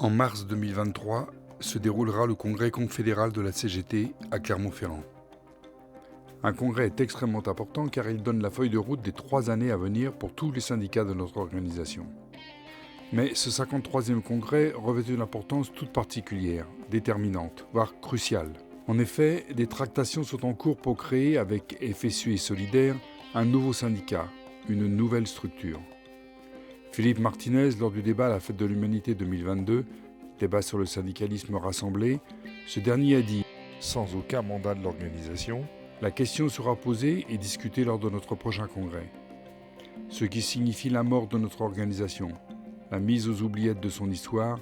En mars 2023 se déroulera le congrès confédéral de la CGT à Clermont-Ferrand. Un congrès est extrêmement important car il donne la feuille de route des 3 années à venir pour tous les syndicats de notre organisation. Mais ce 53e congrès revêt une importance toute particulière, déterminante, voire cruciale. En effet, des tractations sont en cours pour créer, avec FSU et Solidaire, un nouveau syndicat, une nouvelle structure. Philippe Martinez, lors du débat à la Fête de l'Humanité 2022, débat sur le syndicalisme rassemblé, ce dernier a dit « Sans aucun mandat de l'organisation, la question sera posée et discutée lors de notre prochain congrès. Ce qui signifie la mort de notre organisation, la mise aux oubliettes de son histoire,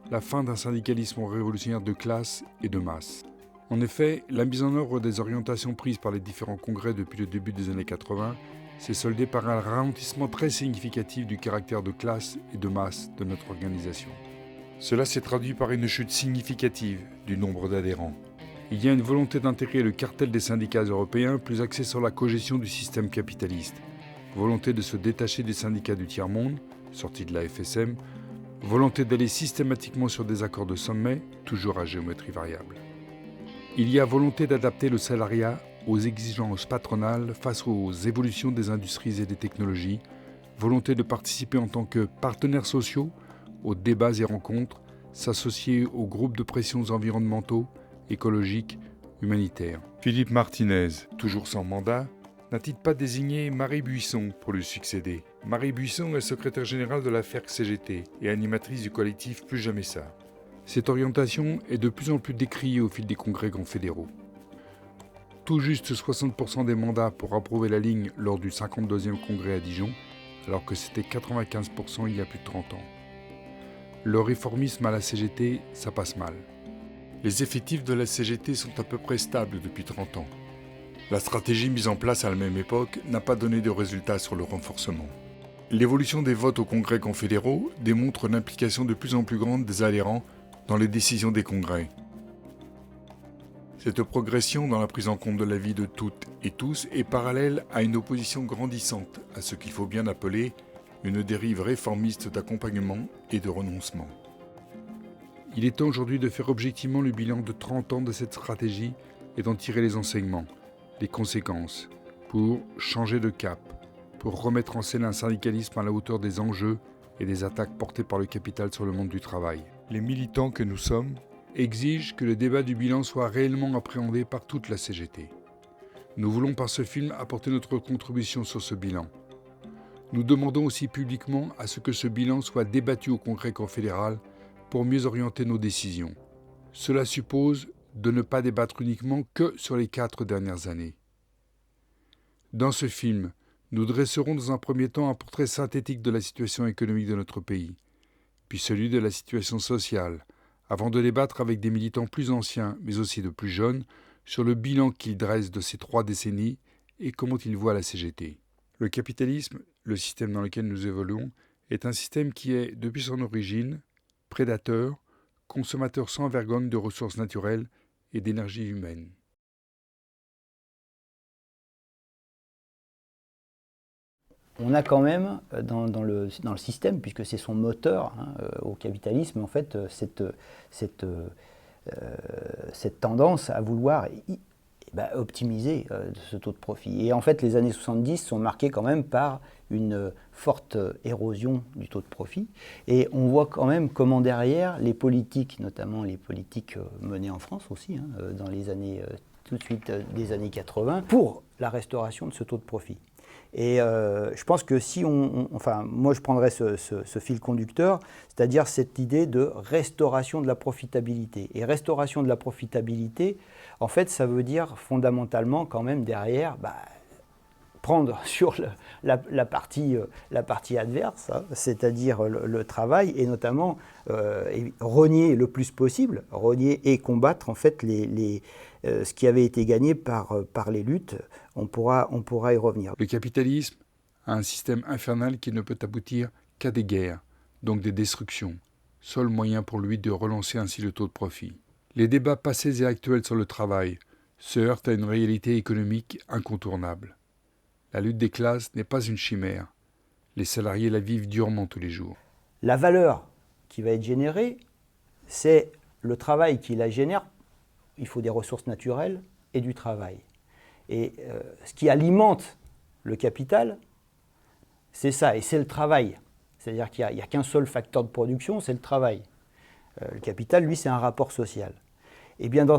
la fin d'un syndicalisme révolutionnaire de classe et de masse. » En effet, la mise en œuvre des orientations prises par les différents congrès depuis le début des années 80 s'est soldée par un ralentissement très significatif du caractère de classe et de masse de notre organisation. Cela s'est traduit par une chute significative du nombre d'adhérents. Il y a une volonté d'intégrer le cartel des syndicats européens plus axé sur la cogestion du système capitaliste, volonté de se détacher des syndicats du tiers-monde, sortis de la FSM, volonté d'aller systématiquement sur des accords de sommet, toujours à géométrie variable. Il y a volonté d'adapter le salariat aux exigences patronales face aux évolutions des industries et des technologies, volonté de participer en tant que partenaires sociaux aux débats et rencontres, s'associer aux groupes de pressions environnementaux, écologiques, humanitaires. Philippe Martinez, toujours sans mandat, n'a-t-il pas désigné Marie Buisson pour lui succéder? Marie Buisson est secrétaire générale de la FERC-CGT et animatrice du collectif Plus Jamais Ça. Cette orientation est de plus en plus décriée au fil des congrès confédéraux. Tout juste 60% des mandats pour approuver la ligne lors du 52e congrès à Dijon, alors que c'était 95% il y a plus de 30 ans. Le réformisme à la CGT, ça passe mal. Les effectifs de la CGT sont à peu près stables depuis 30 ans. La stratégie mise en place à la même époque n'a pas donné de résultats sur le renforcement. L'évolution des votes aux congrès confédéraux démontre l'implication de plus en plus grande des adhérents dans les décisions des congrès. Cette progression dans la prise en compte de la vie de toutes et tous est parallèle à une opposition grandissante à ce qu'il faut bien appeler une dérive réformiste d'accompagnement et de renoncement. Il est temps aujourd'hui de faire objectivement le bilan de 30 ans de cette stratégie et d'en tirer les enseignements, les conséquences, pour changer de cap, pour remettre en scène un syndicalisme à la hauteur des enjeux et des attaques portées par le capital sur le monde du travail. Les militants que nous sommes exigent que le débat du bilan soit réellement appréhendé par toute la CGT. Nous voulons par ce film apporter notre contribution sur ce bilan. Nous demandons aussi publiquement à ce que ce bilan soit débattu au Congrès confédéral pour mieux orienter nos décisions. Cela suppose de ne pas débattre uniquement que sur les 4 dernières années. Dans ce film, nous dresserons dans un premier temps un portrait synthétique de la situation économique de notre pays, puis celui de la situation sociale, avant de débattre avec des militants plus anciens, mais aussi de plus jeunes, sur le bilan qu'ils dressent de ces 3 décennies et comment ils voient la CGT. Le capitalisme, le système dans lequel nous évoluons, est un système qui est, depuis son origine, prédateur, consommateur sans vergogne de ressources naturelles et d'énergie humaine. On a quand même dans le système, puisque c'est son moteur au capitalisme, en fait, cette tendance à vouloir optimiser ce taux de profit. Et en fait, les années 70 sont marquées quand même par une forte érosion du taux de profit. Et on voit quand même comment derrière, les politiques, notamment les politiques menées en France aussi, dans les années, tout de suite des années 80, pour la restauration de ce taux de profit. Et je pense que si moi je prendrais ce fil conducteur, c'est-à-dire cette idée de restauration de la profitabilité. Et restauration de la profitabilité, en fait, ça veut dire fondamentalement quand même derrière prendre sur la partie adverse, c'est-à-dire le travail, et notamment renier le plus possible, renier et combattre en fait ce qui avait été gagné par les luttes. On pourra y revenir. Le capitalisme a un système infernal qui ne peut aboutir qu'à des guerres, donc des destructions, seul moyen pour lui de relancer ainsi le taux de profit. Les débats passés et actuels sur le travail se heurtent à une réalité économique incontournable. La lutte des classes n'est pas une chimère. Les salariés la vivent durement tous les jours. La valeur qui va être générée c'est le travail qui la génère. Il faut des ressources naturelles et du travail. Et ce qui alimente le capital, c'est ça, et c'est le travail. C'est-à-dire qu'il n'y a qu'un seul facteur de production, c'est le travail. Le capital, lui, c'est un rapport social. Eh bien, dans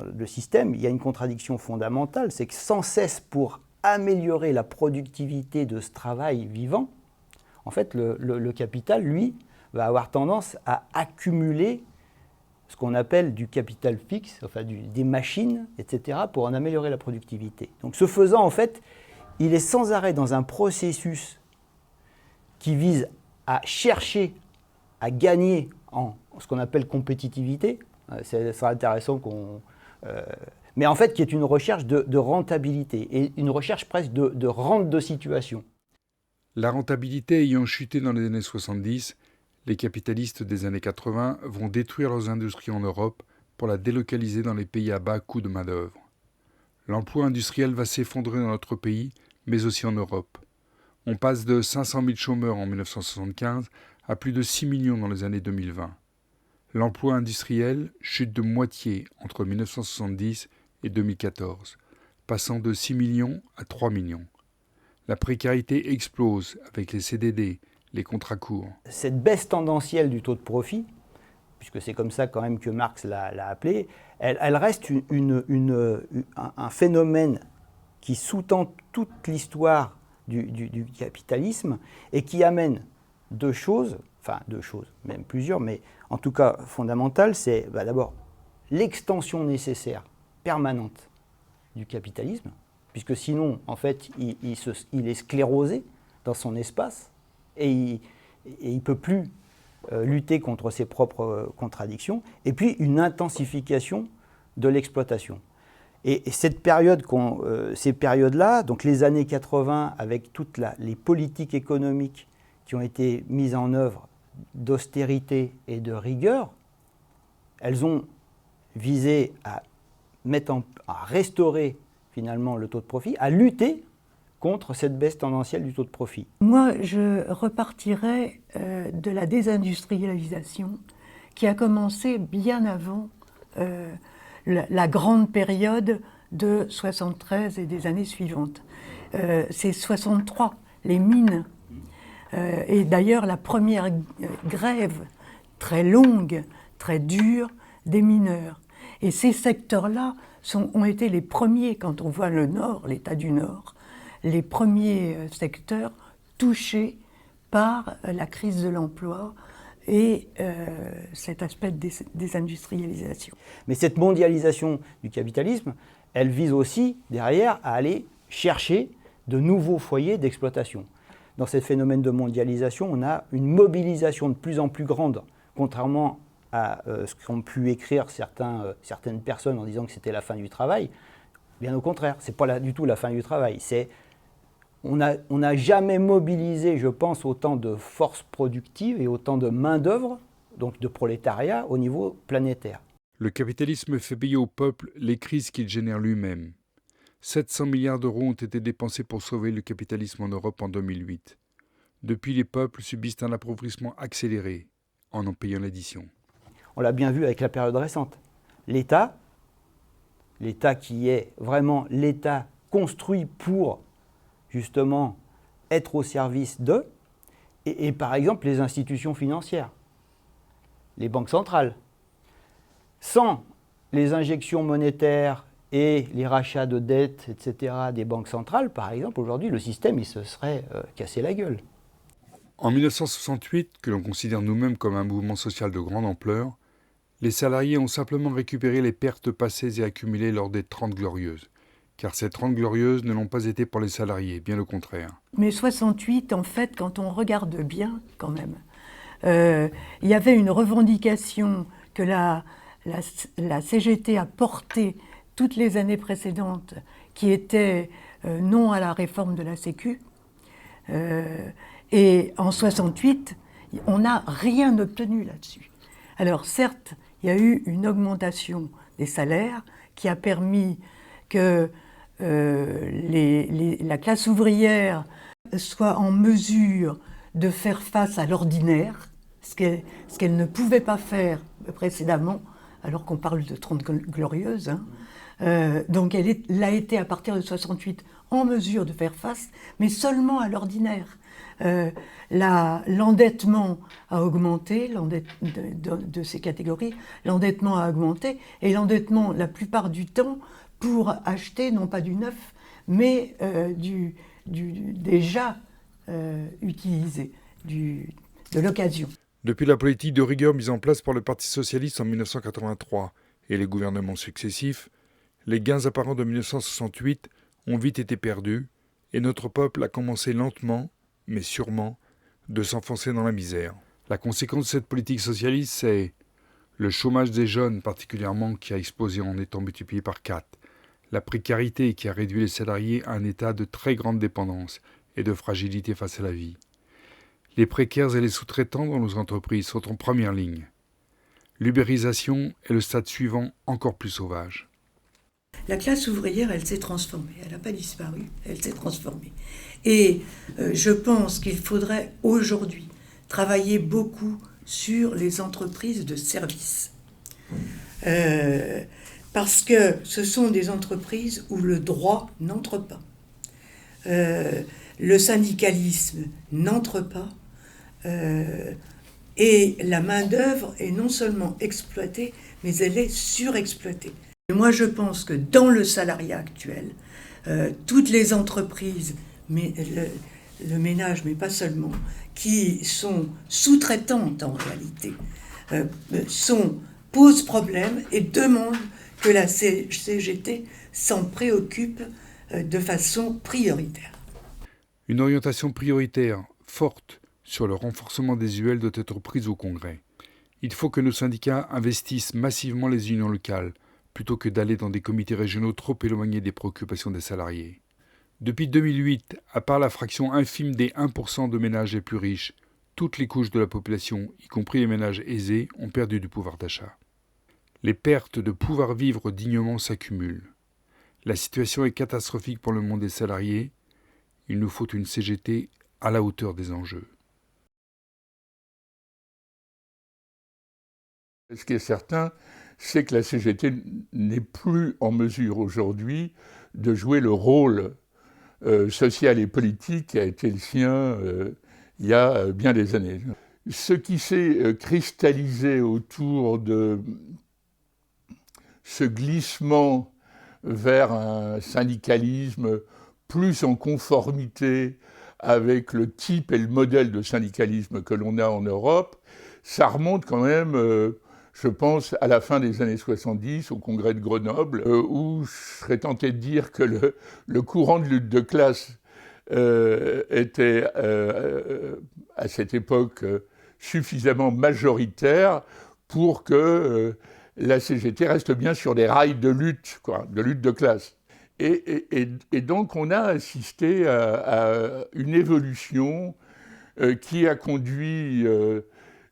le système, il y a une contradiction fondamentale, c'est que sans cesse pour améliorer la productivité de ce travail vivant, en fait, le capital, lui, va avoir tendance à accumuler ce qu'on appelle du capital fixe, enfin des machines, etc., pour en améliorer la productivité. Donc, ce faisant, en fait, il est sans arrêt dans un processus qui vise à chercher à gagner en ce qu'on appelle compétitivité. Ce sera intéressant qu'on... mais en fait, qui est une recherche de rentabilité et une recherche presque de rente de situation. La rentabilité ayant chuté dans les années 70, les capitalistes des années 80 vont détruire leurs industries en Europe pour la délocaliser dans les pays à bas coût de main-d'œuvre. L'emploi industriel va s'effondrer dans notre pays, mais aussi en Europe. On passe de 500 000 chômeurs en 1975 à plus de 6 millions dans les années 2020. L'emploi industriel chute de moitié entre 1970 et 2014, passant de 6 millions à 3 millions. La précarité explose avec les CDD, les contrats courts. Cette baisse tendancielle du taux de profit, puisque c'est comme ça quand même que Marx l'a appelé, elle reste un phénomène qui sous-tend toute l'histoire du capitalisme et qui amène deux choses, même plusieurs, mais en tout cas fondamentales, c'est d'abord l'extension nécessaire, permanente du capitalisme, puisque sinon, en fait, il est sclérosé dans son espace et il ne peut plus lutter contre ses propres contradictions, et puis une intensification de l'exploitation. Et cette période, ces périodes-là, donc les années 80, avec toutes les politiques économiques qui ont été mises en œuvre d'austérité et de rigueur, elles ont visé à restaurer finalement le taux de profit, à lutter contre cette baisse tendancielle du taux de profit. Moi, je repartirais de la désindustrialisation qui a commencé bien avant la grande période de 73 et des années suivantes. C'est 63, les mines. Et d'ailleurs, la première grève très longue, très dure, des mineurs. Et ces secteurs-là ont été les premiers, quand on voit le Nord, l'État du Nord, les premiers secteurs touchés par la crise de l'emploi et cet aspect de désindustrialisation. Mais cette mondialisation du capitalisme, elle vise aussi, derrière, à aller chercher de nouveaux foyers d'exploitation. Dans ce phénomène de mondialisation, on a une mobilisation de plus en plus grande, contrairement à ce qu'ont pu écrire certaines personnes en disant que c'était la fin du travail. Bien au contraire, ce n'est pas du tout la fin du travail. On n'a jamais mobilisé, je pense, autant de forces productives et autant de main-d'œuvre, donc de prolétariat, au niveau planétaire. Le capitalisme fait payer au peuple les crises qu'il génère lui-même. 700 milliards d'euros ont été dépensés pour sauver le capitalisme en Europe en 2008. Depuis, les peuples subissent un appauvrissement accéléré en payant l'addition. On l'a bien vu avec la période récente. L'État qui est vraiment l'État construit pour justement être au service d'eux, et par exemple les institutions financières, les banques centrales. Sans les injections monétaires et les rachats de dettes, etc., des banques centrales, par exemple, aujourd'hui, le système, il se serait cassé la gueule. En 1968, que l'on considère nous-mêmes comme un mouvement social de grande ampleur, les salariés ont simplement récupéré les pertes passées et accumulées lors des 30 Glorieuses. Car ces 30 Glorieuses ne l'ont pas été pour les salariés, bien le contraire. Mais 68, en fait, quand on regarde bien, quand même, il y avait une revendication que la CGT a portée toutes les années précédentes, qui était non à la réforme de la Sécu. Et en 68, on n'a rien obtenu là-dessus. Alors certes, il y a eu une augmentation des salaires qui a permis que la classe ouvrière soit en mesure de faire face à l'ordinaire, ce qu'elle ne pouvait pas faire précédemment, alors qu'on parle de 30 glorieuses. Hein. Donc elle a été à partir de 68 en mesure de faire face, mais seulement à l'ordinaire. L'endettement a augmenté, de ces catégories, l'endettement a augmenté, et l'endettement, la plupart du temps, pour acheter non pas du neuf, mais du déjà utilisé, de l'occasion. Depuis la politique de rigueur mise en place par le Parti socialiste en 1983 et les gouvernements successifs, les gains apparents de 1968 ont vite été perdus et notre peuple a commencé lentement, mais sûrement, de s'enfoncer dans la misère. La conséquence de cette politique socialiste, c'est le chômage des jeunes particulièrement qui a explosé en étant multiplié par 4, la précarité qui a réduit les salariés à un état de très grande dépendance et de fragilité face à la vie. Les précaires et les sous-traitants dans nos entreprises sont en première ligne. L'ubérisation est le stade suivant encore plus sauvage. La classe ouvrière, elle s'est transformée. Elle n'a pas disparu, elle s'est transformée. Et je pense qu'il faudrait aujourd'hui travailler beaucoup sur les entreprises de services. Parce que ce sont des entreprises où le droit n'entre pas. Le syndicalisme n'entre pas. Et la main-d'œuvre est non seulement exploitée, mais elle est surexploitée. Et moi, je pense que dans le salariat actuel, toutes les entreprises, mais le ménage, mais pas seulement, qui sont sous-traitantes en réalité, posent problème et demandent que la CGT s'en préoccupe de façon prioritaire. Une orientation prioritaire, forte, sur le renforcement des UL doit être prise au Congrès. Il faut que nos syndicats investissent massivement les unions locales, plutôt que d'aller dans des comités régionaux trop éloignés des préoccupations des salariés. Depuis 2008, à part la fraction infime des 1% de ménages les plus riches, toutes les couches de la population, y compris les ménages aisés, ont perdu du pouvoir d'achat. Les pertes de pouvoir vivre dignement s'accumulent. La situation est catastrophique pour le monde des salariés. Il nous faut une CGT à la hauteur des enjeux. Ce qui est certain, c'est que la CGT n'est plus en mesure aujourd'hui de jouer le rôle social et politique qui a été le sien il y a bien des années. Ce qui s'est cristallisé autour de ce glissement vers un syndicalisme plus en conformité avec le type et le modèle de syndicalisme que l'on a en Europe, ça remonte quand même, je pense, à la fin des années 70, au congrès de Grenoble, où je serais tenté de dire que le courant de lutte de classe était, à cette époque, suffisamment majoritaire pour que la CGT reste bien sur des rails de lutte, de lutte de classe. Et donc on a assisté à une évolution qui a conduit,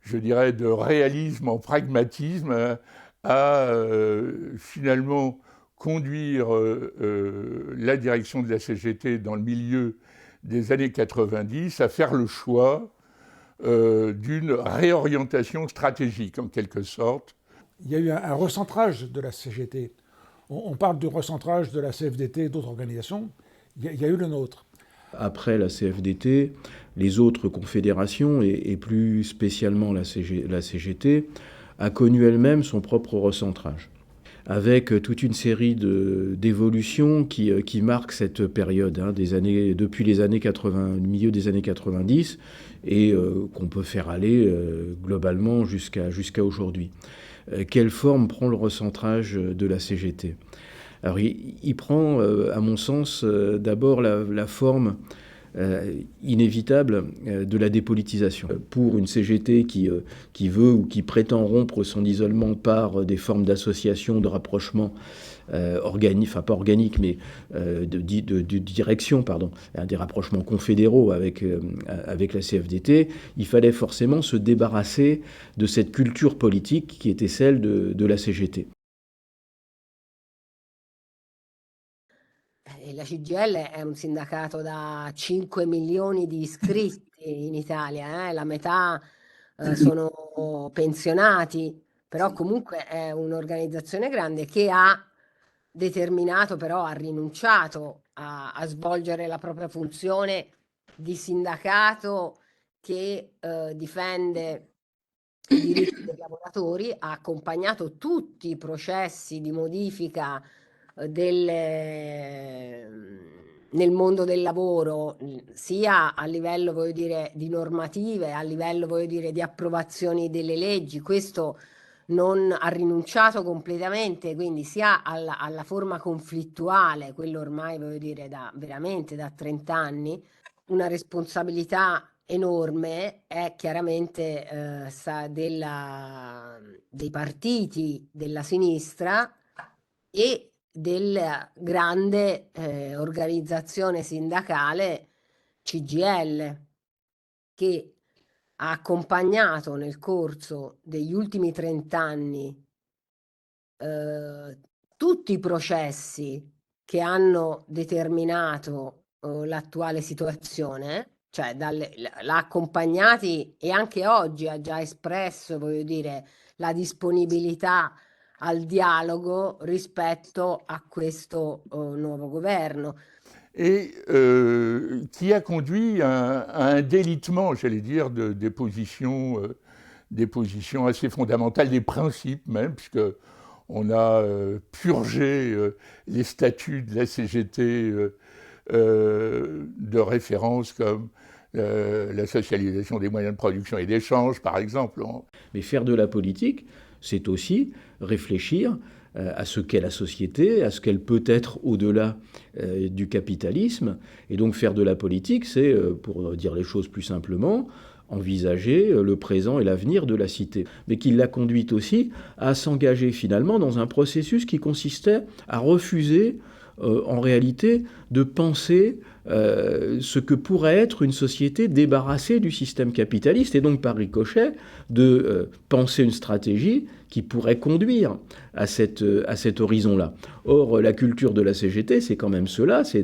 je dirais, de réalisme en pragmatisme à finalement conduire la direction de la CGT dans le milieu des années 90 à faire le choix d'une réorientation stratégique en quelque sorte. Il y a eu un recentrage de la CGT. On parle du recentrage de la CFDT et d'autres organisations. Il y a eu le nôtre. Après la CFDT, les autres confédérations, et plus spécialement la CGT, a connu elle-même son propre recentrage, avec toute une série d'évolutions qui marquent cette période, hein, depuis les années 80, le milieu des années 90, et qu'on peut faire aller globalement jusqu'à aujourd'hui. Quelle forme prend le recentrage de la CGT ? Alors, il prend, à mon sens, d'abord la forme inévitable de la dépolitisation. Pour une CGT qui veut ou qui prétend rompre son isolement par des formes d'association, de rapprochement organique, enfin pas organique, mais de direction, pardon, des rapprochements confédéraux avec la CFDT, il fallait forcément se débarrasser de cette culture politique qui était celle de la CGT. La CGIL è un sindacato da 5 milioni di iscritti in Italia, la metà sono pensionati, però comunque è un'organizzazione grande che ha determinato, però ha rinunciato a svolgere la propria funzione di sindacato che difende i diritti dei lavoratori, ha accompagnato tutti i processi di modifica nel mondo del lavoro, sia a livello, voglio dire, di normative, a livello, voglio dire, di approvazioni delle leggi. Questo non ha rinunciato completamente, quindi sia alla forma conflittuale, quello ormai, voglio dire, veramente da 30 anni, una responsabilità enorme è chiaramente dei partiti della sinistra e della grande organizzazione sindacale CGIL, che ha accompagnato nel corso degli ultimi 30 anni tutti i processi che hanno determinato l'attuale situazione, cioè l'ha accompagnati e anche oggi ha già espresso, voglio dire, la disponibilità al dialogo rispetto a questo nuovo governo. Et qui a conduit à un délitement, j'allais dire, des positions assez fondamentales, des principes même, puisque on a purgé les statuts de la CGT de références comme la socialisation des moyens de production et d'échange, par exemple. Mais faire de la politique, c'est aussi réfléchir à ce qu'est la société, à ce qu'elle peut être au-delà du capitalisme. Et donc faire de la politique, c'est, pour dire les choses plus simplement, envisager le présent et l'avenir de la cité. Mais qui l'a conduite aussi à s'engager finalement dans un processus qui consistait à refuser en réalité de penser ce que pourrait être une société débarrassée du système capitaliste et donc par ricochet de penser une stratégie qui pourrait conduire à cet horizon-là. Or, la culture de la CGT, c'est quand même cela, c'est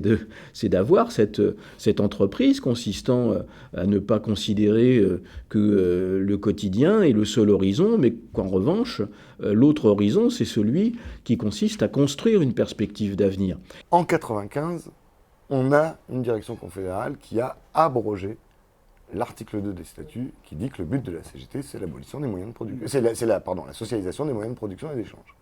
d'avoir cette entreprise consistant à ne pas considérer que le quotidien est le seul horizon, mais qu'en revanche, l'autre horizon, c'est celui qui consiste à construire une perspective d'avenir. En 1995, on a une direction confédérale qui a abrogé l'article 2 des statuts qui dit que le but de la CGT, c'est l'abolition des moyens de production. C'est la socialisation des moyens de production et d'échange.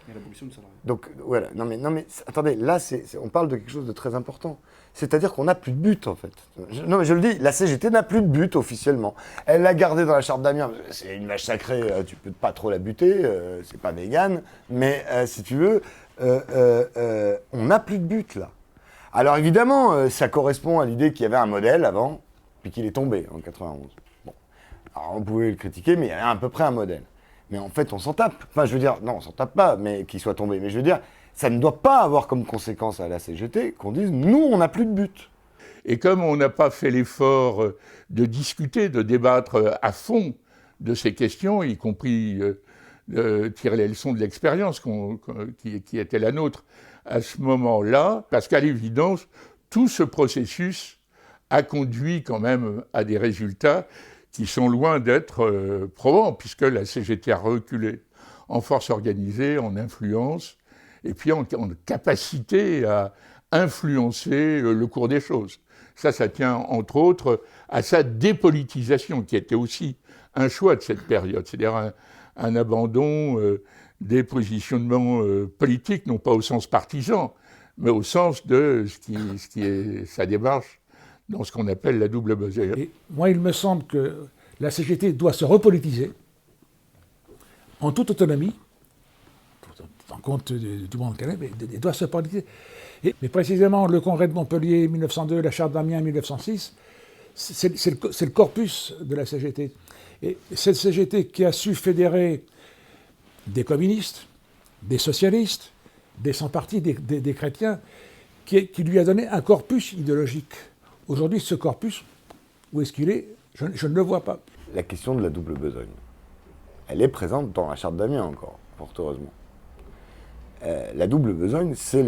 Et l'abolition de salariat. Donc voilà, non mais attendez, là on parle de quelque chose de très important. C'est-à-dire qu'on n'a plus de but en fait. Non mais je le dis, la CGT n'a plus de but officiellement. Elle l'a gardé dans la charte d'Amiens, c'est une vache sacrée, tu peux pas trop la buter, c'est pas vegan, mais si tu veux, on n'a plus de but là. Alors évidemment, ça correspond à l'idée qu'il y avait un modèle avant, puis qu'il est tombé en 91. Bon, alors on pouvait le critiquer, mais il y avait à peu près un modèle. Mais en fait, on s'en tape. Enfin, je veux dire, non, on s'en tape pas, mais qu'il soit tombé. Mais je veux dire, ça ne doit pas avoir comme conséquence à la CGT qu'on dise, nous, on n'a plus de but. Et comme on n'a pas fait l'effort de discuter, de débattre à fond de ces questions, y compris de tirer les leçons de l'expérience qui était la nôtre à ce moment-là, parce qu'à l'évidence, tout ce processus a conduit quand même à des résultats qui sont loin d'être probants, puisque la CGT a reculé en force organisée, en influence, et puis en capacité à influencer le cours des choses. Ça tient entre autres à sa dépolitisation, qui était aussi un choix de cette période, c'est-à-dire un abandon des positionnements politiques, non pas au sens partisan, mais au sens de ce qui est sa démarche dans ce qu'on appelle la double besogne. Et moi, il me semble que la CGT doit se repolitiser en toute autonomie, en compte du monde qu'elle est, mais elle doit se politiser. Mais précisément, le congrès de Montpellier 1902, la charte d'Amiens 1906, c'est le corpus de la CGT. Et cette CGT qui a su fédérer des communistes, des socialistes, des sans-partis, des chrétiens, qui lui a donné un corpus idéologique. Aujourd'hui, ce corpus, où est-ce qu'il est ? Je ne le vois pas. La question de la double besogne, elle est présente dans la charte d'Amiens encore, fort heureusement. La double besogne, c'est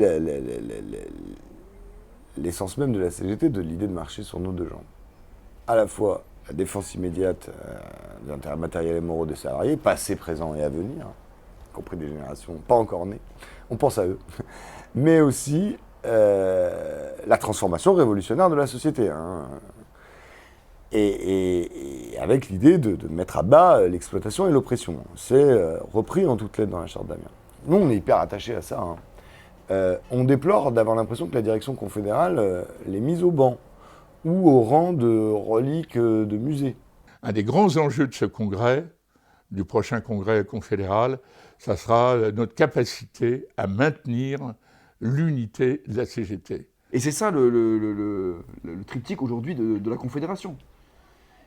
l'essence même de la CGT, de l'idée de marcher sur nos deux jambes. À la fois la défense immédiate des intérêts matériels et moraux des salariés, passés, présents et à venir, y compris des générations pas encore nées, on pense à eux, mais aussi la transformation révolutionnaire de la société. Et avec l'idée de mettre à bas l'exploitation et l'oppression. C'est repris en toutes lettres dans la Charte d'Amiens. Nous, on est hyper attachés à ça. On déplore d'avoir l'impression que la direction confédérale l'est mise au banc ou au rang de relique de musée. Un des grands enjeux de ce congrès, du prochain congrès confédéral, ça sera notre capacité à maintenir l'unité de la CGT. Et c'est ça le triptyque aujourd'hui de la Confédération.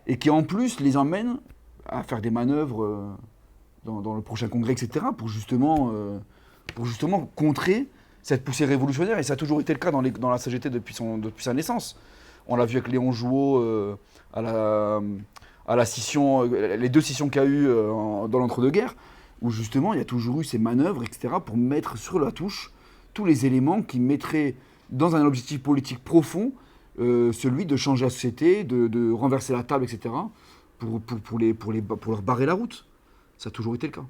Et qui en plus les emmène à faire des manœuvres dans le prochain congrès, etc., pour justement contrer cette poussée révolutionnaire. Et ça a toujours été le cas dans la CGT depuis sa naissance. On l'a vu avec Léon Jouot à la scission, les 2 scissions qu'il y a eu dans l'entre-deux-guerres, où justement il y a toujours eu ces manœuvres, etc., pour mettre sur la touche tous les éléments qui mettraient dans un objectif politique profond celui de changer la société, de renverser la table, etc., pour leur barrer la route. Ça a toujours été le cas.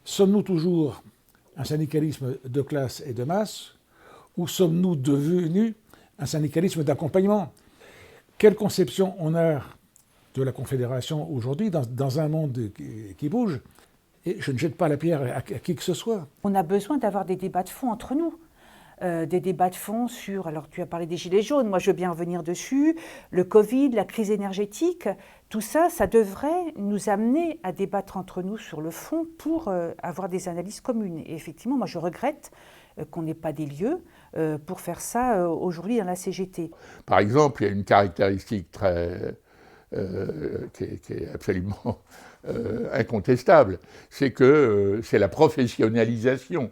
Sommes-nous toujours un syndicalisme de classe et de masse, ou sommes-nous devenus un syndicalisme d'accompagnement? Quelle conception on a de la Confédération aujourd'hui dans un monde qui bouge? Et je ne jette pas la pierre à qui que ce soit. On a besoin d'avoir des débats de fond entre nous. Des débats de fond sur, alors tu as parlé des gilets jaunes, moi je veux bien revenir dessus, le Covid, la crise énergétique, tout ça, ça devrait nous amener à débattre entre nous sur le fond pour avoir des analyses communes. Et effectivement, moi je regrette qu'on n'ait pas des lieux pour faire ça aujourd'hui dans la CGT. Par exemple, il y a une caractéristique qui est absolument incontestable, c'est que c'est la professionnalisation.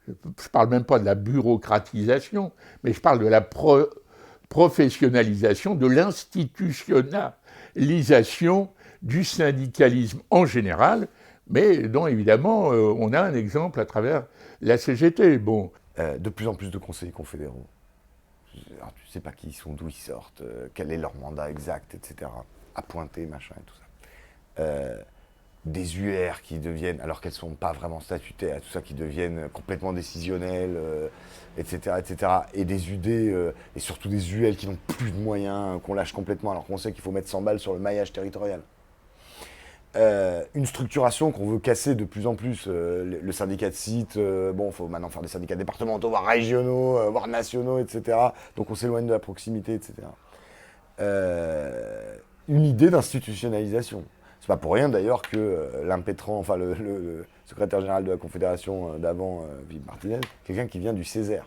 Je ne parle même pas de la bureaucratisation, mais je parle de la professionnalisation, de l'institutionnalisation du syndicalisme en général, mais dont évidemment on a un exemple à travers la CGT. Bon. De plus en plus de conseillers confédéraux. Alors, tu ne sais pas qui ils sont, d'où ils sortent, quel est leur mandat exact, etc. À pointer, machin et tout ça. Des UR qui deviennent, alors qu'elles ne sont pas vraiment statutaires, tout ça, qui deviennent complètement décisionnelles, etc., etc. Et des UD, et surtout des UL qui n'ont plus de moyens, qu'on lâche complètement, alors qu'on sait qu'il faut mettre 100 balles sur le maillage territorial. Une structuration qu'on veut casser de plus en plus. Le syndicat de site, il faut maintenant faire des syndicats départementaux, voire régionaux, voire nationaux, etc. Donc on s'éloigne de la proximité, etc. Une idée d'institutionnalisation. C'est pas pour rien d'ailleurs que l'impétrant, enfin le secrétaire général de la Confédération d'avant, Philippe Martinez, quelqu'un qui vient du Césaire,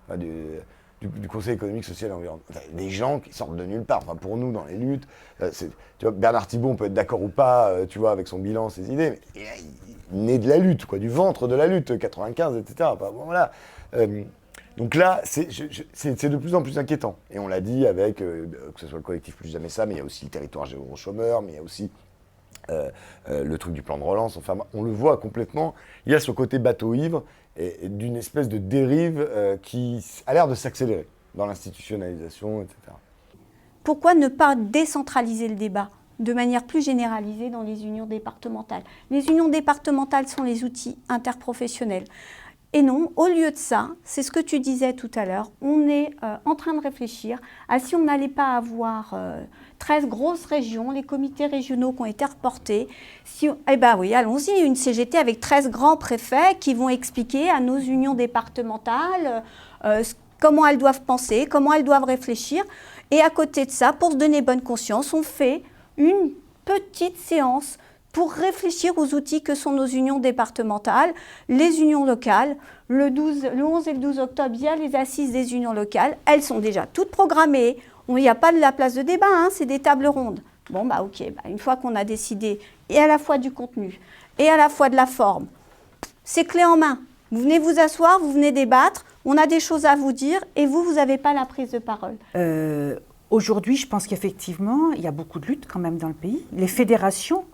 enfin, du Conseil économique, social et environnemental. Enfin, des gens qui sortent de nulle part. Enfin, pour nous, dans les luttes, tu vois, Bernard Thibault, on peut être d'accord ou pas, tu vois, avec son bilan, ses idées, mais il est né de la lutte, quoi, du ventre de la lutte, 95, etc. Enfin, bon, voilà. Donc là, c'est de plus en plus inquiétant. Et on l'a dit avec, que ce soit le collectif Plus Jamais Ça, mais il y a aussi le territoire zéro chômeur, mais il y a aussi le truc du plan de relance. Enfin, on le voit complètement. Il y a ce côté bateau ivre et d'une espèce de dérive qui a l'air de s'accélérer dans l'institutionnalisation, etc. Pourquoi ne pas décentraliser le débat de manière plus généralisée dans les unions départementales? Les unions départementales sont les outils interprofessionnels. Et non, au lieu de ça, c'est ce que tu disais tout à l'heure, on est en train de réfléchir à si on n'allait pas avoir 13 grosses régions, les comités régionaux qui ont été reportés. Eh bien oui, allons-y, une CGT avec 13 grands préfets qui vont expliquer à nos unions départementales comment elles doivent penser, comment elles doivent réfléchir. Et à côté de ça, pour se donner bonne conscience, on fait une petite séance pour réfléchir aux outils que sont nos unions départementales, les unions locales. Le 11 et le 12 octobre, il y a les assises des unions locales. Elles sont déjà toutes programmées. Il n'y a pas de la place de débat, hein, c'est des tables rondes. Bon, bah ok, une fois qu'on a décidé, et à la fois du contenu, et à la fois de la forme, c'est clé en main. Vous venez vous asseoir, vous venez débattre, on a des choses à vous dire, et vous n'avez pas la prise de parole. Aujourd'hui, je pense qu'effectivement, il y a beaucoup de luttes quand même dans le pays. Les fédérations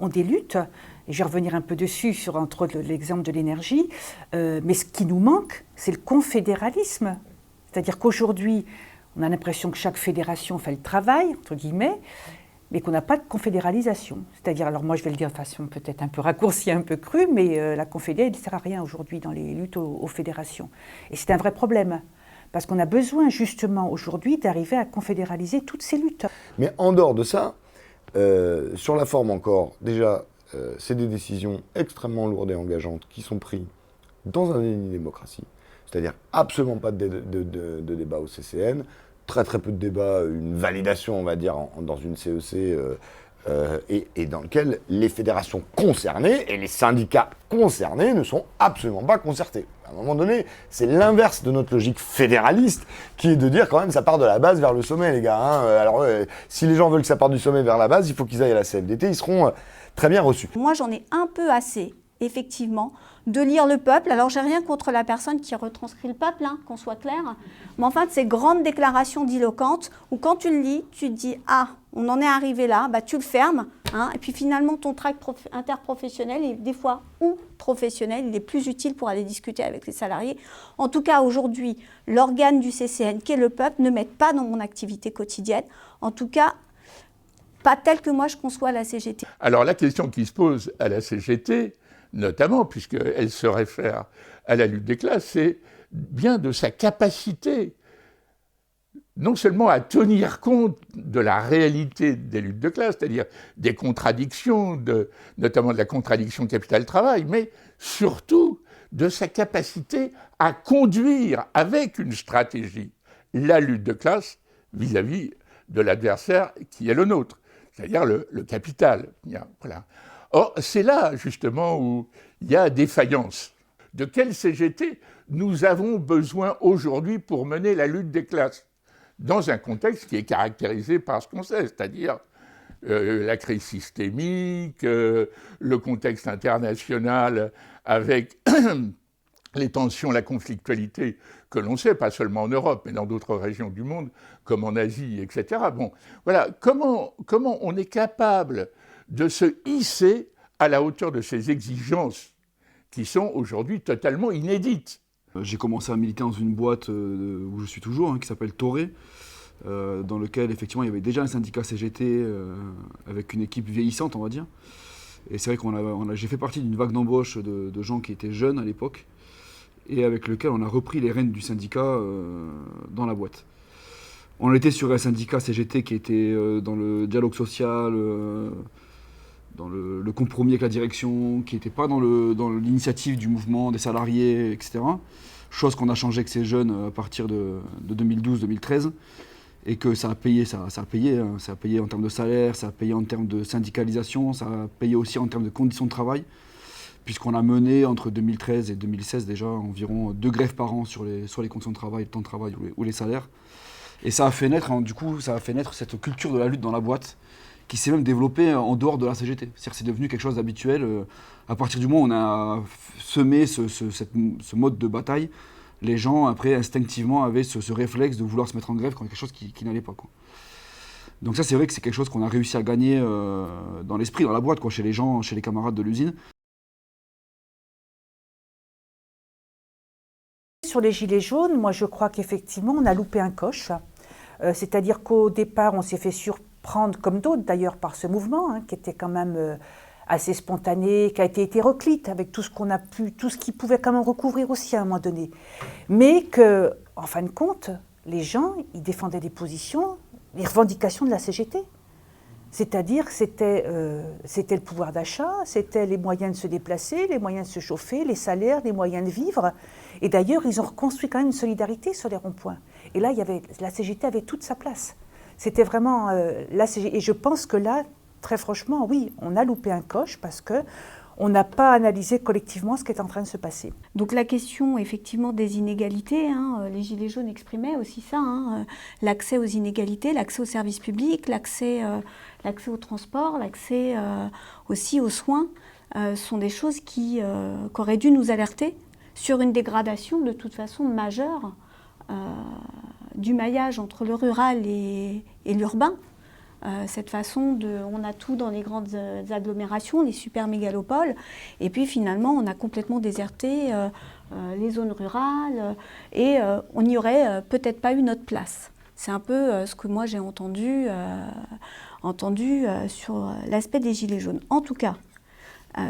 ont des luttes, et je vais revenir un peu dessus sur entre autres l'exemple de l'énergie, mais ce qui nous manque, c'est le confédéralisme. C'est-à-dire qu'aujourd'hui, On a l'impression que chaque fédération fait le travail, entre guillemets, mais qu'on n'a pas de confédéralisation. C'est-à-dire, alors moi je vais le dire de façon peut-être un peu raccourcie, un peu crue, mais la confédé, elle ne sert à rien aujourd'hui dans les luttes aux fédérations. Et c'est un vrai problème, parce qu'on a besoin justement aujourd'hui d'arriver à confédéraliser toutes ces luttes. Mais en dehors de ça, sur la forme encore, déjà, c'est des décisions extrêmement lourdes et engageantes qui sont prises dans un déni de démocratie. C'est-à-dire absolument pas de débat au CCN, très très peu de débats, une validation, on va dire, dans une CEC, et dans lequel les fédérations concernées et les syndicats concernés ne sont absolument pas concertés. À un moment donné, c'est l'inverse de notre logique fédéraliste, qui est de dire quand même ça part de la base vers le sommet, les gars. Hein. Alors, si les gens veulent que ça parte du sommet vers la base, il faut qu'ils aillent à la CFDT, ils seront très bien reçus. Moi, j'en ai un peu assez, effectivement, de lire le peuple. Alors, j'ai rien contre la personne qui retranscrit le peuple, hein, qu'on soit clair. Mais enfin, de ces grandes déclarations diloquentes où quand tu le lis, tu te dis « Ah, on en est arrivé là, bah, tu le fermes. Hein, » Et puis finalement, ton tract interprofessionnel, et des fois, ou professionnel, il est plus utile pour aller discuter avec les salariés. En tout cas, aujourd'hui, l'organe du CCN, qui est le peuple, ne m'aide pas dans mon activité quotidienne. En tout cas, pas tel que moi je conçois la CGT. Alors la question qui se pose à la CGT, notamment, puisqu'elle se réfère à la lutte des classes, c'est bien de sa capacité, non seulement à tenir compte de la réalité des luttes de classe, c'est-à-dire des contradictions, notamment de la contradiction capital-travail, mais surtout de sa capacité à conduire avec une stratégie la lutte de classe vis-à-vis de l'adversaire qui est le nôtre, c'est-à-dire le capital. Voilà. Or, c'est là, justement, où il y a défaillance. De quelle CGT nous avons besoin aujourd'hui pour mener la lutte des classes, dans un contexte qui est caractérisé par ce qu'on sait, c'est-à-dire la crise systémique, le contexte international avec les tensions, la conflictualité que l'on sait, pas seulement en Europe, mais dans d'autres régions du monde, comme en Asie, etc. Bon, voilà, comment on est capable de se hisser à la hauteur de ces exigences qui sont aujourd'hui totalement inédites. J'ai commencé à militer dans une boîte où je suis toujours, qui s'appelle Toré, dans lequel effectivement il y avait déjà un syndicat CGT avec une équipe vieillissante, on va dire. Et c'est vrai que j'ai fait partie d'une vague d'embauche de gens qui étaient jeunes à l'époque, et avec lequel on a repris les rênes du syndicat dans la boîte. On était sur un syndicat CGT qui était dans le dialogue social, dans le compromis avec la direction, qui n'était pas dans l'initiative du mouvement des salariés, etc. Chose qu'on a changé avec ces jeunes à partir de 2012-2013, et que ça a payé, ça a payé en termes de salaire, ça a payé en termes de syndicalisation, ça a payé aussi en termes de conditions de travail, puisqu'on a mené entre 2013 et 2016 déjà environ 2 grèves par an sur les conditions de travail, le temps de travail ou les salaires. Et ça a fait naître, cette culture de la lutte dans la boîte, qui s'est même développée en dehors de la CGT. C'est-à-dire que c'est devenu quelque chose d'habituel. À partir du moment où on a semé ce mode de bataille, les gens, après, instinctivement, avaient ce réflexe de vouloir se mettre en grève quand il y a quelque chose qui n'allait pas, quoi. Donc ça, c'est vrai que c'est quelque chose qu'on a réussi à gagner dans l'esprit, dans la boîte, quoi, chez les gens, chez les camarades de l'usine. Sur les gilets jaunes, moi je crois qu'effectivement on a loupé un coche. C'est-à-dire qu'au départ on s'est fait surprendre, comme d'autres d'ailleurs, par ce mouvement, qui était quand même assez spontané, qui a été hétéroclite avec tout ce qu'on a pu, tout ce qui pouvait quand même recouvrir aussi à un moment donné. Mais que, en fin de compte, les gens, ils défendaient des positions, les revendications de la CGT. C'est-à-dire que c'était le pouvoir d'achat, c'était les moyens de se déplacer, les moyens de se chauffer, les salaires, les moyens de vivre. Et d'ailleurs, ils ont reconstruit quand même une solidarité sur les ronds-points. Et là, la CGT avait toute sa place. C'était vraiment la CGT. Et je pense que là, très franchement, oui, on a loupé un coche parce qu'on n'a pas analysé collectivement ce qui est en train de se passer. Donc la question effectivement des inégalités, les Gilets jaunes exprimaient aussi ça, l'accès aux inégalités, l'accès aux services publics, l'accès au transport, l'accès aussi aux soins, sont des choses qui auraient dû nous alerter sur une dégradation de toute façon majeure du maillage entre le rural et l'urbain. Cette façon on a tout dans les grandes agglomérations, les super mégalopoles, et puis finalement on a complètement déserté les zones rurales et on n'y aurait peut-être pas eu notre place. C'est un peu ce que moi j'ai entendu sur l'aspect des Gilets jaunes. En tout cas,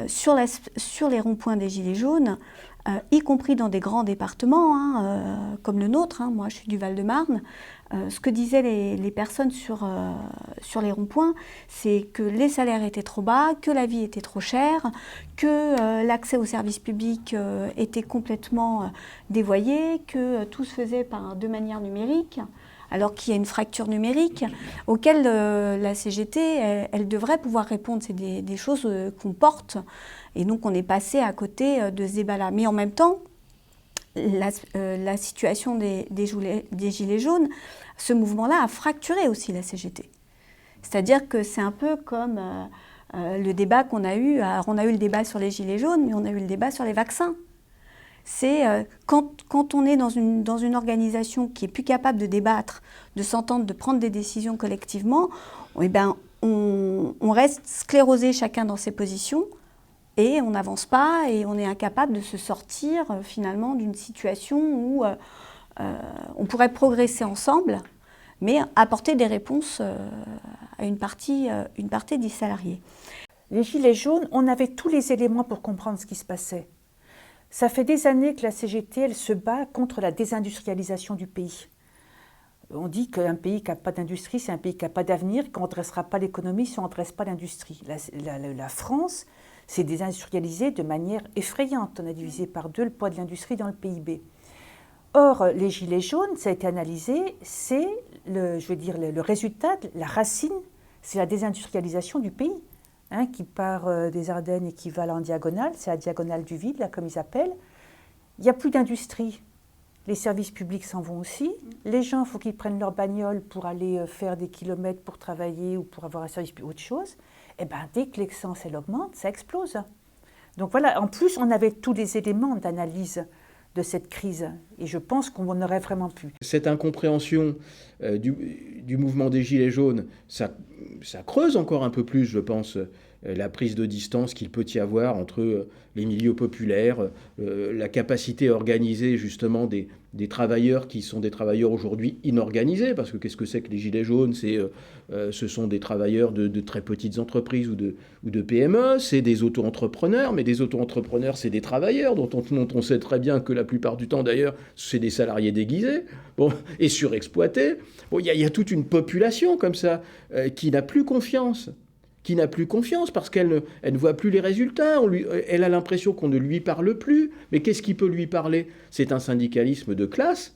sur les ronds-points des Gilets jaunes, y compris dans des grands départements comme le nôtre, moi je suis du Val-de-Marne, ce que disaient les personnes sur les ronds-points, c'est que les salaires étaient trop bas, que la vie était trop chère, que l'accès aux services publics était complètement dévoyé, que tout se faisait de manière numérique, alors qu'il y a une fracture numérique auquel la CGT, elle devrait pouvoir répondre. C'est des choses qu'on porte, et donc on est passé à côté de ce débat-là. Mais en même temps, la situation des Gilets jaunes, ce mouvement-là a fracturé aussi la CGT. C'est-à-dire que c'est un peu comme le débat qu'on a eu. Alors on a eu le débat sur les Gilets jaunes, mais on a eu le débat sur les vaccins. C'est quand on est dans une organisation qui est plus capable de débattre, de s'entendre, de prendre des décisions collectivement, on reste sclérosé chacun dans ses positions et on n'avance pas et on est incapable de se sortir finalement d'une situation où on pourrait progresser ensemble, mais apporter des réponses à une partie des salariés. Les Gilets jaunes, on avait tous les éléments pour comprendre ce qui se passait. Ça fait des années que la CGT, elle se bat contre la désindustrialisation du pays. On dit qu'un pays qui n'a pas d'industrie, c'est un pays qui n'a pas d'avenir, qu'on ne redressera pas l'économie si on ne redresse pas l'industrie. La France s'est désindustrialisée de manière effrayante. On a divisé par 2 le poids de l'industrie dans le PIB. Or, les Gilets jaunes, ça a été analysé, c'est le résultat, la racine, c'est la désindustrialisation du pays. Qui part des Ardennes et qui va en diagonale, c'est la diagonale du vide, là, comme ils appellent. Il n'y a plus d'industrie. Les services publics s'en vont aussi. Les gens, il faut qu'ils prennent leur bagnole pour aller faire des kilomètres pour travailler ou pour avoir un service public, autre chose. Et bien, dès que l'essence, elle augmente, ça explose. Donc voilà, en plus, on avait tous les éléments d'analyse de cette crise. Et je pense qu'on en aurait vraiment pu. Cette incompréhension du mouvement des Gilets jaunes, ça creuse encore un peu plus, je pense, la prise de distance qu'il peut y avoir entre les milieux populaires, la capacité à organiser justement des travailleurs qui sont des travailleurs aujourd'hui inorganisés, parce que qu'est-ce que c'est que les Gilets jaunes ? Ce sont des travailleurs de très petites entreprises ou de PME, c'est des auto-entrepreneurs, mais des auto-entrepreneurs, c'est des travailleurs dont on sait très bien que la plupart du temps d'ailleurs, c'est des salariés déguisés et surexploités. Il y a toute une population comme ça qui n'a plus confiance. Parce qu'elle ne voit plus les résultats, elle a l'impression qu'on ne lui parle plus. Mais qu'est-ce qui peut lui parler ? C'est un syndicalisme de classe,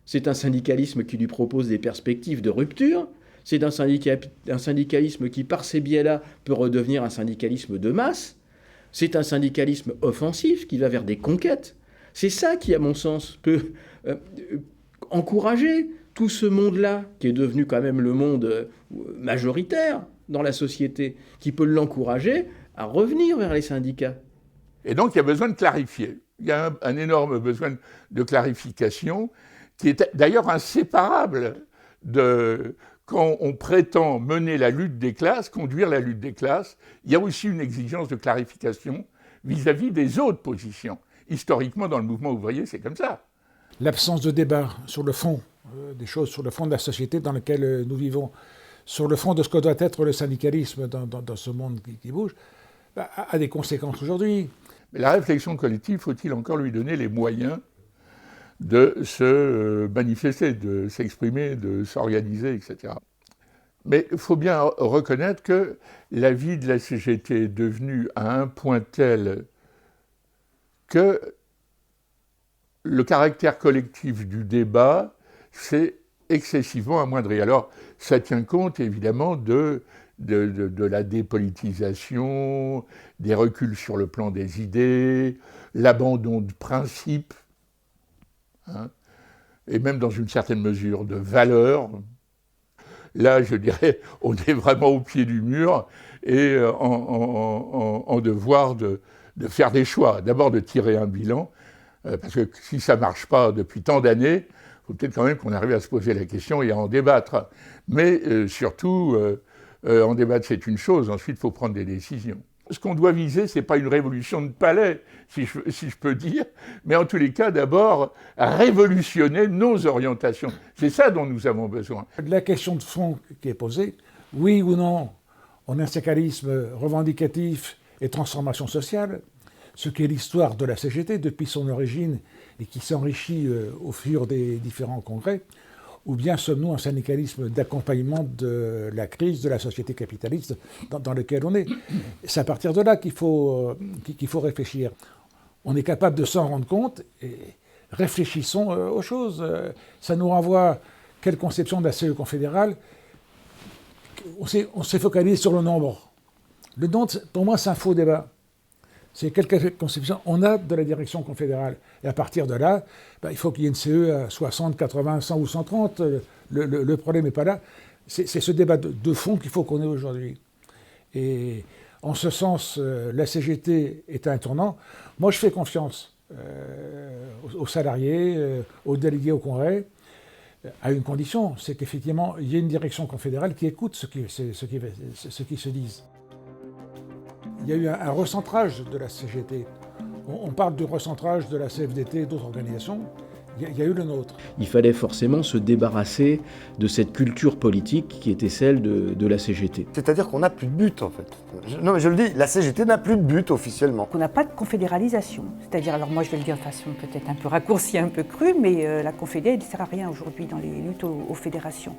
c'est un syndicalisme qui lui propose des perspectives de rupture, c'est un syndicalisme qui, par ces biais-là, peut redevenir un syndicalisme de masse, c'est un syndicalisme offensif qui va vers des conquêtes. C'est ça qui, à mon sens, peut encourager tout ce monde-là, qui est devenu quand même le monde majoritaire dans la société, qui peut l'encourager à revenir vers les syndicats. Et donc, il y a besoin de clarifier. Il y a un énorme besoin de clarification, qui est d'ailleurs inséparable de... Quand on prétend mener la lutte des classes, conduire la lutte des classes, il y a aussi une exigence de clarification vis-à-vis des autres positions. Historiquement, dans le mouvement ouvrier, c'est comme ça. L'absence de débat sur le fond des choses, sur le fond de la société dans laquelle nous vivons, sur le fond de ce que doit être le syndicalisme dans ce monde qui bouge, a des conséquences aujourd'hui. Mais la réflexion collective, faut-il encore lui donner les moyens de se manifester, de s'exprimer, de s'organiser, etc. Mais il faut bien reconnaître que la vie de la CGT est devenue à un point tel que le caractère collectif du débat s'est excessivement amoindri. Alors, ça tient compte évidemment de la dépolitisation, des reculs sur le plan des idées, l'abandon de principes, et même dans une certaine mesure de valeurs. Là, je dirais, on est vraiment au pied du mur et en devoir de faire des choix. D'abord de tirer un bilan, parce que si ça ne marche pas depuis tant d'années, il faut peut-être quand même qu'on arrive à se poser la question et à en débattre. Mais surtout, en débattre, c'est une chose, ensuite il faut prendre des décisions. ce qu'on doit viser, ce n'est pas une révolution de palais, si je peux dire, mais en tous les cas, d'abord, révolutionner nos orientations. C'est ça dont nous avons besoin. La question de fond qui est posée, oui ou non, on a un syndicalisme revendicatif et transformation sociale, ce qui est l'histoire de la CGT depuis son origine et qui s'enrichit au fur des différents congrès, ou bien sommes-nous un syndicalisme d'accompagnement de la crise de la société capitaliste dans laquelle on est? C'est à partir de là qu'il faut réfléchir. On est capable de s'en rendre compte et réfléchissons aux choses. Ça nous renvoie quelle conception de la CE confédérale? On s'est focalisé sur le nombre. Le nombre, pour moi, c'est un faux débat. C'est quelle conception on a de la direction confédérale. Et à partir de là, il faut qu'il y ait une CE à 60, 80, 100 ou 130. Le problème n'est pas là. C'est ce débat de fond qu'il faut qu'on ait aujourd'hui. Et en ce sens, la CGT est un tournant. Moi, je fais confiance aux salariés, aux délégués au Congrès, à une condition, c'est qu'effectivement, il y ait une direction confédérale qui écoute ce qui se dit. Il y a eu un recentrage de la CGT. On parle du recentrage de la CFDT et d'autres organisations. Il y a eu le nôtre. Il fallait forcément se débarrasser de cette culture politique qui était celle de la CGT. C'est-à-dire qu'on n'a plus de but, en fait. Non, mais je le dis, la CGT n'a plus de but officiellement. On n'a pas de confédéralisation. C'est-à-dire, alors moi je vais le dire de façon peut-être un peu raccourcie, un peu crue, mais la confédération ne sert à rien aujourd'hui dans les luttes aux fédérations.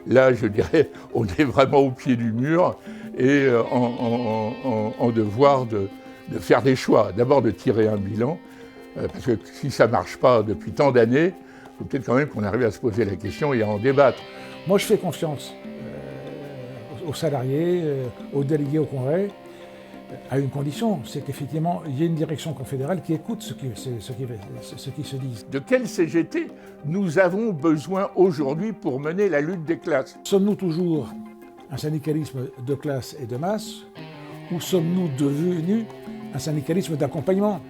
Là, je dirais, on est vraiment au pied du mur et en devoir de faire des choix. D'abord de tirer un bilan, parce que si ça ne marche pas depuis tant d'années, il faut peut-être quand même qu'on arrive à se poser la question et à en débattre. Moi, je fais confiance aux salariés, aux délégués au Congrès, à une condition, c'est qu'effectivement, il y ait une direction confédérale qui écoute ce qui se dit. De quelle CGT nous avons besoin aujourd'hui pour mener la lutte des classes? Sommes-nous toujours un syndicalisme de classe et de masse, ou sommes-nous devenus un syndicalisme d'accompagnement?